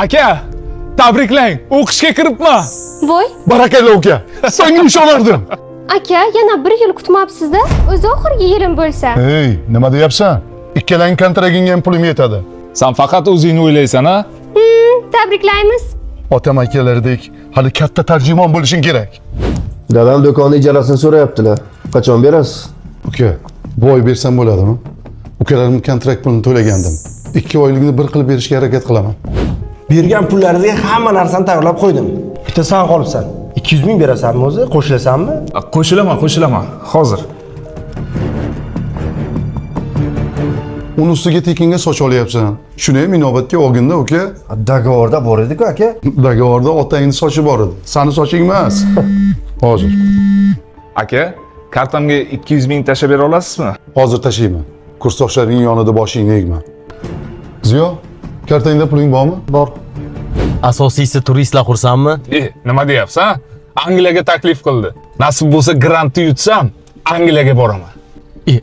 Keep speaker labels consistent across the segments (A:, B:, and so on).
A: Aka, tabriklang, o'qishga kiribman.
B: Voy,
C: Barakalla uka. Senga ishonardim.
B: aka, yana 1 yil kutmabsiz-da. O'zi oxirgi yilim bo'lsa.
C: Hey, nima deyapsan? Ikkalang kontragingga ham pulim yetadi.
A: Sen faqat o'zingni o'ylaysan, ha?
B: Tabriklaymiz.
C: Otam akalardek hali katta tarjimon bo'lishing kerak.
D: Dadam do'konni ijarasini so'rayaptilar. Qachon berasiz?
C: Uka, bu oy bersam bo'ladimi? Ukalarim kontrakt pulini to'lagandim. 2 oyligini bir qilib berishga harakat qilaman.
E: Bergan pullaringizga hamma narsani tayyorlab qo'ydim. Bitta sen qolibsan. 200 ming berasanmi o'zi? Qo'shilasanmi?
A: Qo'shilaman, hozir.
C: Uni ustiga tekinga soch olyapsan. Shuni ham inobatga olganda uka,
E: Dogovorda bor edi-ku aka.
C: dogovorda otangning sochi bor edi. Sani soching emas. Hozir.
A: Aka, kartamga 200 ming tashlab bera olasizmi?
C: Hozir tashlayman. Kursdoshlaring yonida boshingni egma. Ziyo, kartangda puling bormi?
E: Bor.
F: Asosiysi turistlar xursandmi?
A: Nima deyapsan? Angliyaga taklif qildi. Nasib bo'lsa grantni yutsam, Angliyaga boraman.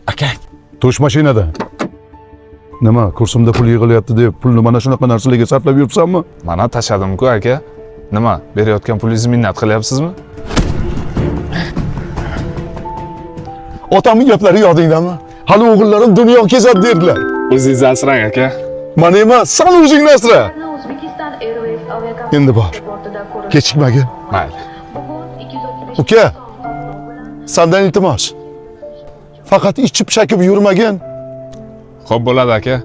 F: Aka,
C: Tush mashinada. Nima, kursimda pul yig'ilyapti deb pulni mana shunaqa narsalarga sarflab yuribsanmi?
A: Mana tashladim-ku aka. Nima, berayotgan pulingizni minnat qilyapsizmi?
C: Otamning gaplari yodingdami? Hali o'g'illarim dunyo kezadi derdilar.
A: O'zingizni asrang aka.
C: Mana emas, san o'zingni asra.
G: Uzbekistan Airways aviakompaniya
C: Endi bor.
G: bortida ko'rib
C: Kechikmagin.
A: Mayli.
G: bugun 235
C: Uka, sandan iltimos. Faqat ichib shakib yurmagin.
A: Xo'p bo'ladi aka.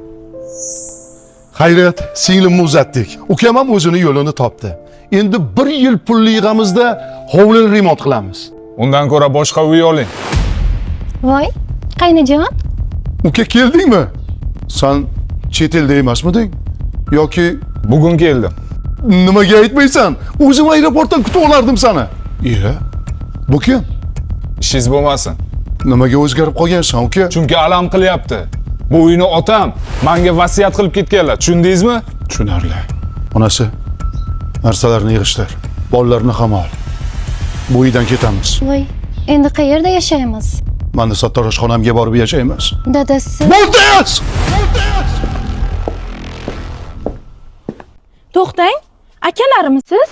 C: Xayriyat, singlimni uzatdik. Ukam ham o'zini yo'lini topdi. Endi 1 yil pulli yig'amizda hovlini remont qilamiz.
A: Undan ko'ra boshqa uy oling.
B: Voy, qaynajon.
C: Uka, keldingmi? San chet elda emasmiding? Yoki
A: Bugun keldim.
C: nimaga aytmaysan? O'zim aeroportdan kutib olardim seni. Iya. Bu kim?
A: Ishingiz bo'lmasin.
C: Nimaga o'zgarib qolgansan, uka?
A: Chunki alam qilyapti. Bu uyni otam menga vasiyat qilib ketganlar. Tushundingizmi?
C: Tushunarli. Onasi, narsalarni yig'ishtir. Bolalarni ham ol. Bu uydan ketamiz.
B: Voy, endi qayerda yashaymiz?
C: Mani sartaroshxonamga borib yashaymiz.
B: Dadasi.
C: Bo'ldiz!
H: To'xtang, akalarmisiz?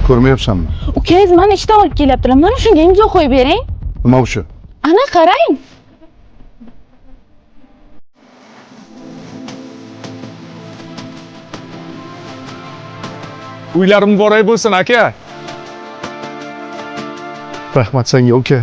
C: Ko'rmayapsanmi?
H: Ukangiz meni ishdan olib kelyaptilar. Mana shunga imzo qo'yib bering.
C: Nima bu shu?
H: Ana qarang.
A: Uylarim muborak bo'lsin aka.
C: Rahmat senga, uka.